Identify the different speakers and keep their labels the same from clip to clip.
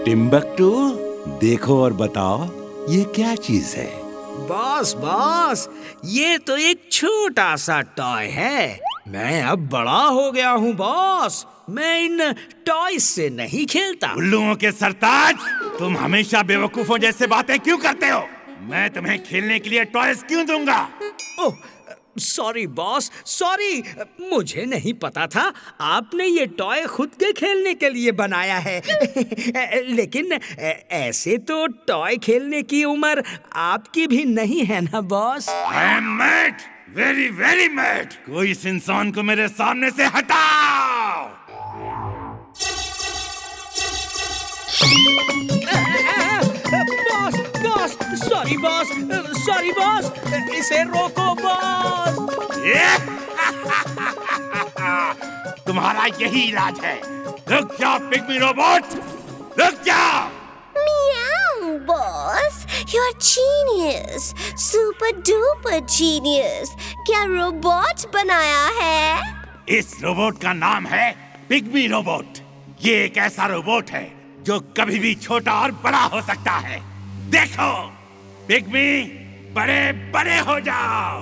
Speaker 1: Timbuktu, देखो और बताओ ये क्या चीज है?
Speaker 2: बॉस, ये तो एक छोटा सा टॉय है। मैं अब बड़ा हो गया हूँ बॉस। मैं इन टॉयज से नहीं खेलता।
Speaker 3: उल्लुओं के सरताज, तुम हमेशा बेवकूफों जैसे बातें क्यों करते हो? मैं तुम्हें खेलने के लिए टॉयज क्यों दूंगा?
Speaker 2: ओह, सॉरी बॉस, सॉरी। मुझे नहीं पता था आपने ये टॉय खुद के खेलने के लिए बनाया है। लेकिन ऐसे तो टॉय खेलने की उम्र आपकी भी नहीं है ना boss?
Speaker 3: I am mad, very very mad। कोई इस इंसान को मेरे सामने से हटाओ।
Speaker 2: बॉस, सॉरी बॉस, इसे रोको बॉस।
Speaker 3: तुम्हारा यही इलाज है। रुक जा पिग्मी रोबोट, रुक जा।
Speaker 4: Meow, boss. You're genius. Super duper genius. क्या रोबोट बनाया है?
Speaker 3: इस रोबोट का नाम है पिग्मी रोबोट। ये एक ऐसा रोबोट है जो कभी भी छोटा और बड़ा हो सकता है। देखो, पिग्मी बड़े बड़े हो जाओ।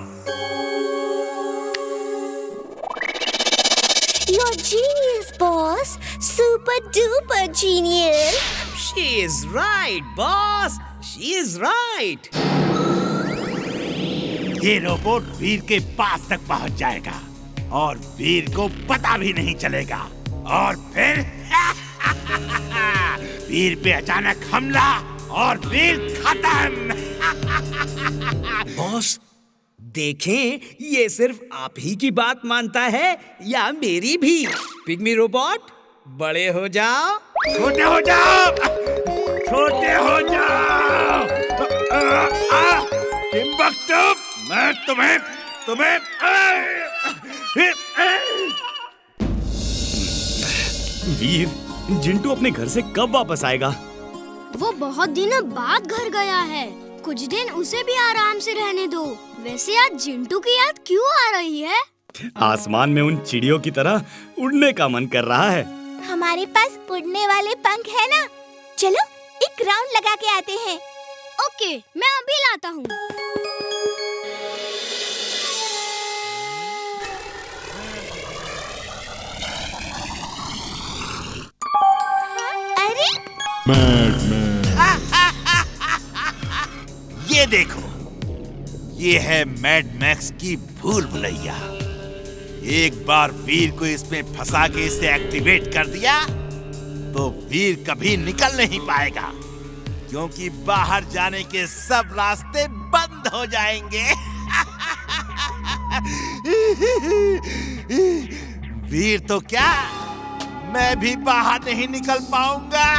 Speaker 4: You're genius, boss. Super duper genius.
Speaker 2: She is right, boss. She is right.
Speaker 3: ये रोबोट वीर के पास तक पहुंच जाएगा और वीर को पता भी नहीं चलेगा। और फिर वीर पे अचानक हमला और वीर खत्म।
Speaker 2: बॉस, देखें, ये सिर्फ आप ही की बात मानता है या मेरी भी? पिग्मी रोबोट, बड़े हो जाओ।
Speaker 3: छोटे हो जाओ, छोटे हो जाओ। टिम्बकटू, मैं तुम्हें
Speaker 5: वीर, जिंटू अपने घर से कब वापस आएगा?
Speaker 6: वो बहुत दिनों बाद घर गया है। कुछ दिन उसे भी आराम से रहने दो। वैसे आज जिंटू की याद क्यों आ रही है?
Speaker 5: आसमान में उन चिड़ियों की तरह उड़ने का मन कर रहा है।
Speaker 4: हमारे पास उड़ने वाले पंख है ना? चलो एक राउंड लगा के आते हैं।
Speaker 6: ओके, मैं अभी लाता हूँ।
Speaker 4: अरे
Speaker 3: ये देखो, ये है मैड मैक्स की भूल भुलैया। एक बार वीर को इसमें फंसा के इसे एक्टिवेट कर दिया तो वीर कभी निकल नहीं पाएगा, क्योंकि बाहर जाने के सब रास्ते बंद हो जाएंगे। वीर तो क्या, मैं भी बाहर नहीं निकल पाऊंगा।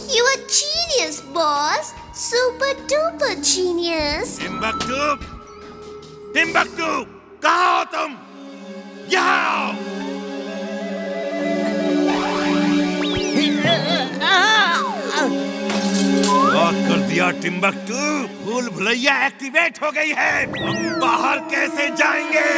Speaker 4: you are genius, boss. Super duper genius.
Speaker 3: Timbuktu, कहाँ हो तुम? यहाँ आओ। लॉक कर दिया टिम्बकटू। भूल भुलैया एक्टिवेट हो गई है। हम बाहर कैसे जाएंगे?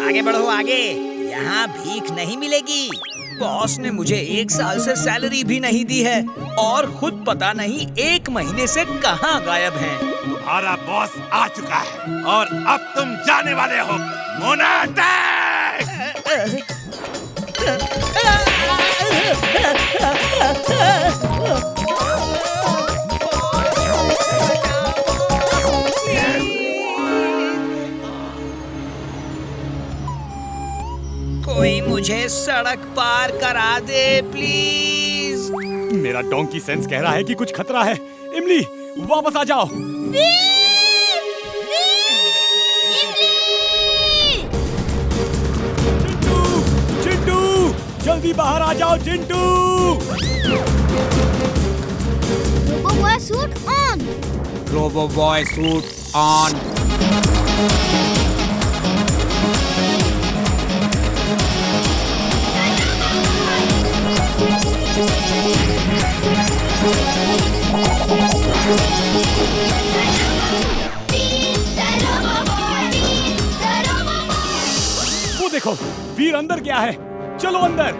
Speaker 2: आगे बढ़ो आगे, यहाँ भीख नहीं मिलेगी। बॉस ने मुझे 1 साल से सैलरी भी नहीं दी है और खुद पता नहीं 1 महीने से कहाँ गायब हैं।
Speaker 3: तुम्हारा बॉस आ चुका है और अब तुम जाने वाले हो।
Speaker 2: कोई मुझे सड़क पार करा दे प्लीज।
Speaker 5: मेरा डोंकी सेंस कह रहा है कि कुछ खतरा है। इमली, वापस आ जाओ। चिंटू, जल्दी बाहर आ जाओ चिंटू।
Speaker 6: Robo suit on.
Speaker 2: Robo boy suit on.
Speaker 5: वो देखो, वीर अंदर गया है। चलो अंदर।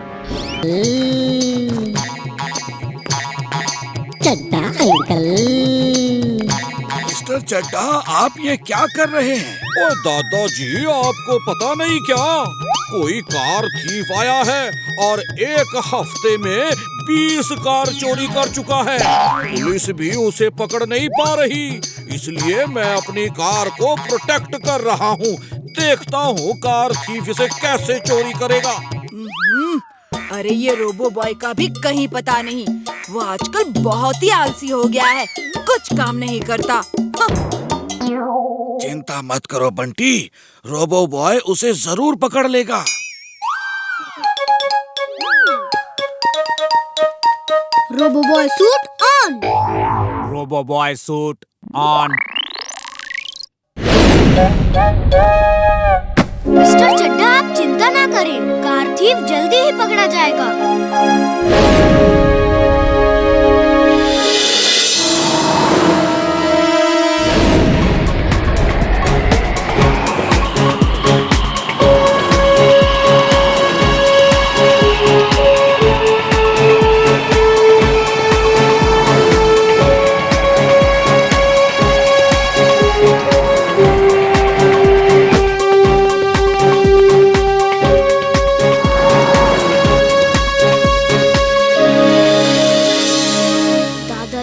Speaker 7: चड्ढा अंकल।
Speaker 8: मिस्टर चड्ढा, आप ये क्या कर रहे हैं?
Speaker 1: ओ दादाजी, आपको पता नहीं क्या? कोई कार थीफ आया है और एक हफ्ते में 20 कार चोरी कर चुका है। पुलिस भी उसे पकड़ नहीं पा रही, इसलिए मैं अपनी कार को प्रोटेक्ट कर रहा हूँ। देखता हूँ कार थीफ इसे कैसे चोरी करेगा।
Speaker 9: अरे ये रोबो बॉय का भी कहीं पता नहीं। वो आजकल बहुत ही आलसी हो गया है, कुछ काम नहीं करता।
Speaker 8: चिंता मत करो बंटी, रोबो बॉय उसे जरूर पकड़ लेगा।
Speaker 6: Robo boy suit on.
Speaker 5: Robo boy suit on.
Speaker 6: Mister Chadha, आप चिंता ना करें, कार थीफ जल्दी ही पकड़ा जाएगा।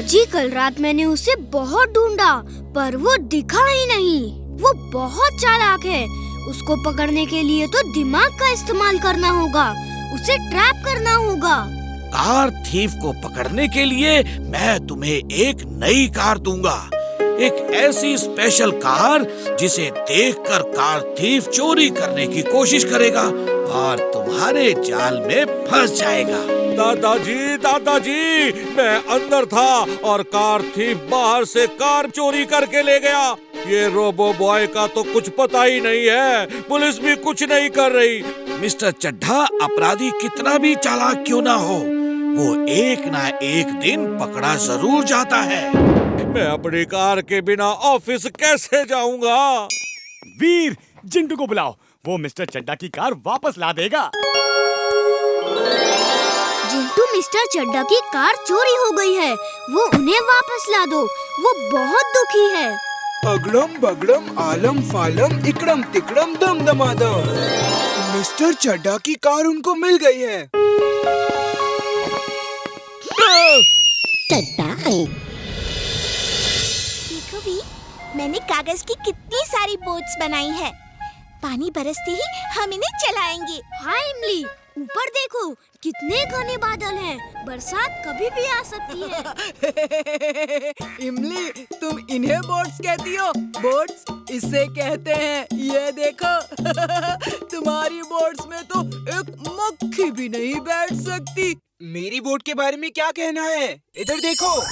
Speaker 6: जी, कल रात मैंने उसे बहुत ढूंढा पर वो दिखा ही नहीं। वो बहुत चालाक है, उसको पकड़ने के लिए तो दिमाग का इस्तेमाल करना होगा, उसे ट्रैप करना होगा।
Speaker 8: कार थीफ को पकड़ने के लिए मैं तुम्हें एक नई कार दूंगा, एक ऐसी स्पेशल कार जिसे देखकर कार थीफ चोरी करने की कोशिश करेगा और तुम्हारे जाल में फंस जाएगा।
Speaker 1: दादाजी, मैं अंदर था और कार थीफ बाहर से कार चोरी करके ले गया। ये रोबो बॉय का तो कुछ पता ही नहीं है, पुलिस भी कुछ नहीं कर रही।
Speaker 8: मिस्टर चड्ढा, अपराधी कितना भी चालाक क्यों ना हो, वो एक ना एक दिन पकड़ा जरूर जाता है।
Speaker 1: मैं अपनी कार के बिना ऑफिस कैसे जाऊंगा?
Speaker 5: वीर, जिंटू को बुलाओ, वो मिस्टर चड्ढा की कार वापस ला देगा।
Speaker 6: जिंटू, मिस्टर चड्ढा की कार चोरी हो गई है, वो उन्हें वापस ला दो, वो बहुत दुखी है।
Speaker 10: अगड़म बगड़म आलम फालम इकड़म तिकड़म दम दमादम, मिस्टर चड्ढा की कार उनको मिल गई है।
Speaker 7: चड्ढा
Speaker 4: देखो भी, मैंने कागज की कितनी सारी बोट्स बनाई है। पानी बरसते ही हम इन्हें चलाएंगे।
Speaker 6: हाँ इमली, ऊपर देखो कितने घने बादल हैं, बरसात कभी भी आ सकती है।
Speaker 9: इमली, तुम इन्हें बोट्स कहती हो? बोट्स इसे कहते हैं, ये देखो। तुम्हारी बोट्स में तो एक मक्खी भी नहीं बैठ सकती।
Speaker 10: मेरी बोट के बारे में क्या कहना है? इधर देखो।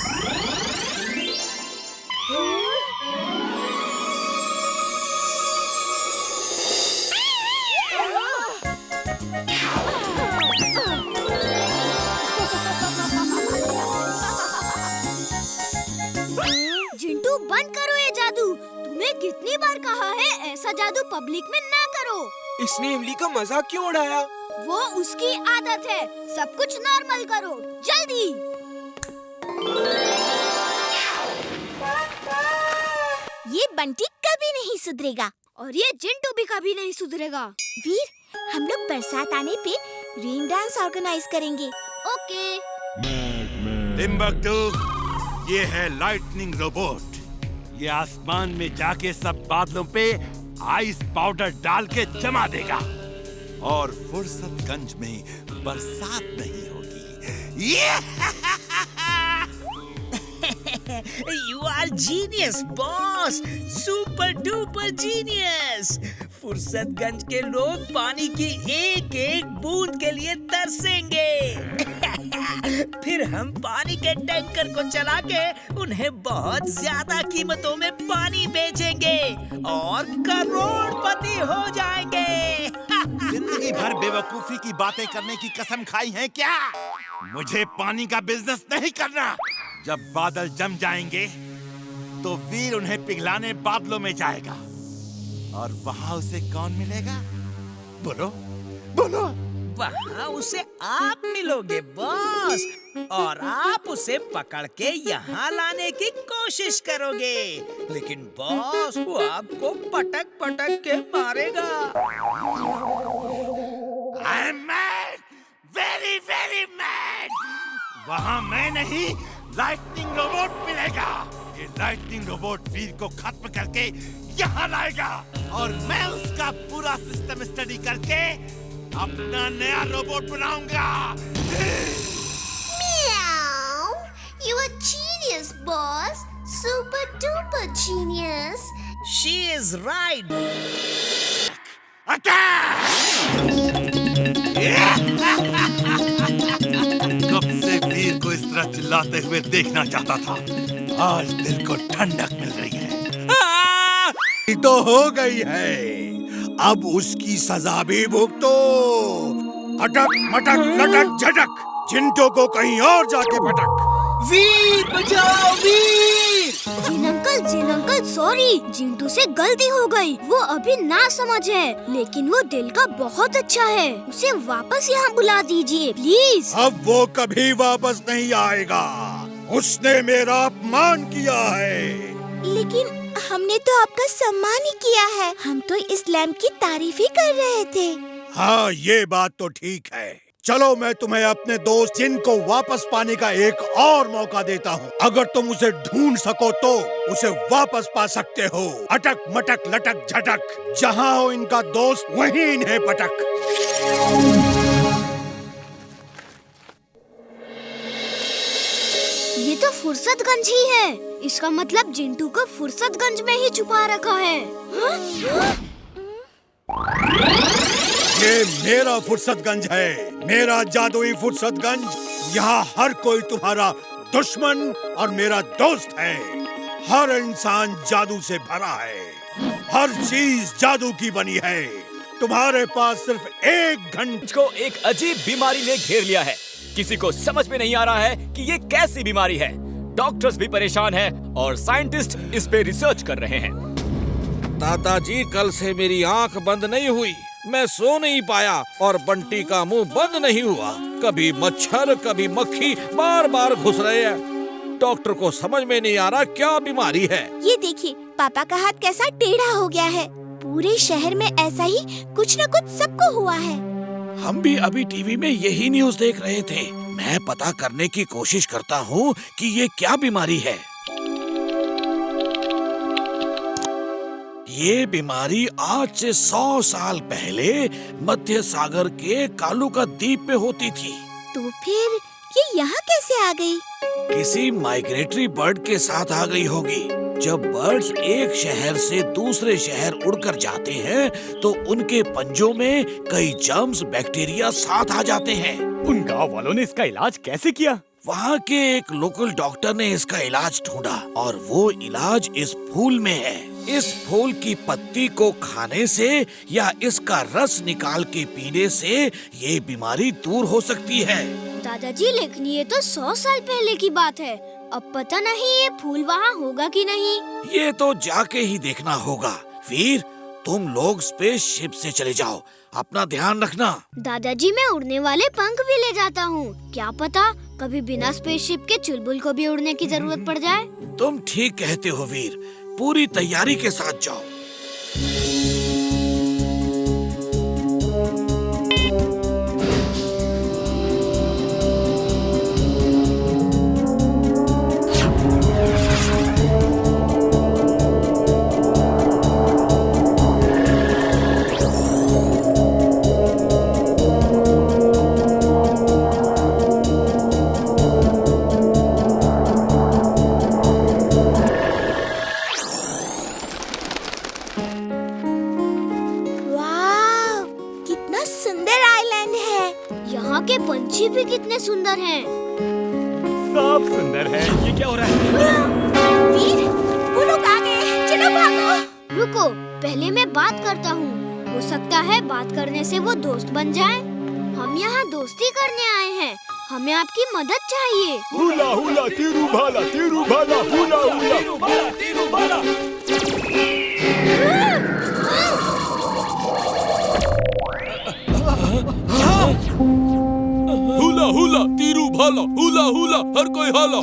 Speaker 6: जिंटू, बंद करो ये जादू। तुम्हें कितनी बार कहा है ऐसा जादू पब्लिक में ना करो।
Speaker 10: इसने इमली का मजाक क्यों उड़ाया?
Speaker 6: वो उसकी आदत है। सब कुछ नॉर्मल करो, जल्दी।
Speaker 4: ये बंटी कभी नहीं सुधरेगा
Speaker 6: और ये जिंटू भी कभी नहीं सुधरेगा।
Speaker 4: वीर, हम लोग बरसात आने पे रेन डांस ऑर्गेनाइज करेंगे।
Speaker 6: ओके।
Speaker 3: टिम्बकटू, ये है लाइटनिंग रोबोट। ये आसमान में जाके सब बादलों पे आइस पाउडर डाल के जमा देगा और फुर्सतगंज में बरसात नहीं होगी।
Speaker 2: You are genius, boss. Super duper genius. Fursatganj के लोग पानी की एक एक बूंद के लिए तरसेंगे। फिर हम पानी के टैंकर को चला के उन्हें बहुत ज्यादा कीमतों में पानी बेचेंगे और करोड़पति हो जाएंगे।
Speaker 3: जिंदगी भर बेवकूफी की बातें करने की कसम खाई है क्या? मुझे पानी का बिजनेस नहीं करना। जब बादल जम जाएंगे तो वीर उन्हें पिघलाने बादलों में जाएगा और वहां उसे कौन मिलेगा? बोलो बोलो।
Speaker 2: वहाँ उसे आप मिलोगे बॉस, और आप उसे पकड़ के यहाँ लाने की कोशिश करोगे, लेकिन बॉस वो आपको पटक पटक के मारेगा।
Speaker 3: I am mad, very very mad। वहाँ मैं नहीं, लाइटनिंग रोबोट मिलेगा। ये लाइटनिंग रोबोट वीर को खत्म करके यहाँ लाएगा और मैं उसका पूरा सिस्टम स्टडी करके अपना नया रोबोट बनाऊंगा।
Speaker 4: Meow! You are genius, boss. Super duper genius.
Speaker 2: She is right.
Speaker 3: कब से वीर को इस तरह चिल्लाते हुए देखना चाहता था, आज दिल को ठंडक मिल रही है।
Speaker 7: तो हो गई है, अब उसकी सजा भी भुगतो। अटक मटक लटक झटक, चिंटू को कहीं और जाके पटक।
Speaker 9: वीर बचाओ वीर।
Speaker 6: जिन अंकल सॉरी, जिंटू से गलती हो गई। वो अभी ना समझ है, लेकिन वो दिल का बहुत अच्छा है। उसे वापस यहाँ बुला दीजिए प्लीज।
Speaker 7: अब वो कभी वापस नहीं आएगा, उसने मेरा अपमान किया है।
Speaker 4: लेकिन हमने तो आपका सम्मान ही किया है। हम तो इस लैम्प की तारीफ ही कर रहे थे।
Speaker 7: हाँ, ये बात तो ठीक है। चलो मैं तुम्हें अपने दोस्त जिन को वापस पाने का एक और मौका देता हूँ। अगर तुम उसे ढूंढ सको तो उसे वापस पा सकते हो। अटक मटक लटक झटक, जहाँ हो इनका दोस्त वहीं इन्हें पटक।
Speaker 6: ये तो फुर्सतगंज ही है। इसका मतलब जिंटू को फुर्सतगंज में ही छुपा रखा है।
Speaker 7: ये मेरा फुर्सतगंज है, मेरा जादुई फुर्सतगंज। यहाँ हर कोई तुम्हारा दुश्मन और मेरा दोस्त है। हर इंसान जादू से भरा है, हर चीज जादू की बनी है। तुम्हारे पास सिर्फ 1 घंटे
Speaker 5: को एक अजीब बीमारी ने घेर लिया है। किसी को समझ में नहीं आ रहा है कि ये कैसी बीमारी है। डॉक्टर्स भी परेशान हैं और साइंटिस्ट इस पे रिसर्च कर रहे हैं।
Speaker 1: दादाजी, कल से मेरी आंख बंद नहीं हुई, मैं सो नहीं पाया और बंटी का मुंह बंद नहीं हुआ। कभी मच्छर कभी मक्खी बार बार घुस रहे हैं। डॉक्टर को समझ में नहीं आ रहा क्या बीमारी है।
Speaker 4: ये देखिए, पापा का हाथ कैसा टेढ़ा हो गया है। पूरे शहर में ऐसा ही कुछ न कुछ सबको हुआ है।
Speaker 8: हम भी अभी टीवी में यही न्यूज़ देख रहे थे। मैं पता करने की कोशिश करता हूँ कि ये क्या बीमारी है। ये बीमारी आज से 100 साल पहले मध्य सागर के कालूका द्वीप में होती थी।
Speaker 4: तो फिर ये यहाँ कैसे आ गई?
Speaker 8: किसी माइग्रेटरी बर्ड के साथ आ गई होगी। जब बर्ड्स एक शहर से दूसरे शहर उड़कर जाते हैं तो उनके पंजों में कई जर्म्स बैक्टीरिया साथ आ जाते हैं।
Speaker 5: उन गांव वालों ने इसका इलाज कैसे किया?
Speaker 8: वहाँ के एक लोकल डॉक्टर ने इसका इलाज ढूंढा और वो इलाज इस फूल में है। इस फूल की पत्ती को खाने से या इसका रस निकाल के पीने से ये बीमारी दूर हो सकती है।
Speaker 6: दादाजी, लेकिन ये तो 100 साल पहले की बात है। अब पता नहीं ये फूल वहाँ होगा कि नहीं।
Speaker 8: ये तो जाके ही देखना होगा। वीर, तुम लोग स्पेस शिप से चले जाओ, अपना ध्यान रखना।
Speaker 6: दादाजी, मैं उड़ने वाले पंख भी ले जाता हूँ। क्या पता कभी बिना स्पेसशिप के चुलबुल को भी उड़ने की जरूरत पड़ जाए।
Speaker 8: तुम ठीक कहते हो वीर, पूरी तैयारी के साथ जाओ।
Speaker 6: पंछी भी कितने सुंदर हैं।
Speaker 5: सब सुंदर है। ये क्या हो रहा है?
Speaker 4: वीर, वो लोग आ गए, चलो भागो।
Speaker 6: रुको, पहले मैं बात करता हूँ। हो सकता है बात करने से वो दोस्त बन जाए। हम यहाँ दोस्ती करने आए हैं। हमें आपकी मदद चाहिए।
Speaker 5: हुला हुला तीरू भाला हुला हुला।
Speaker 1: हुला हुला तीरू भाला हुला हुला हर कोई हाला।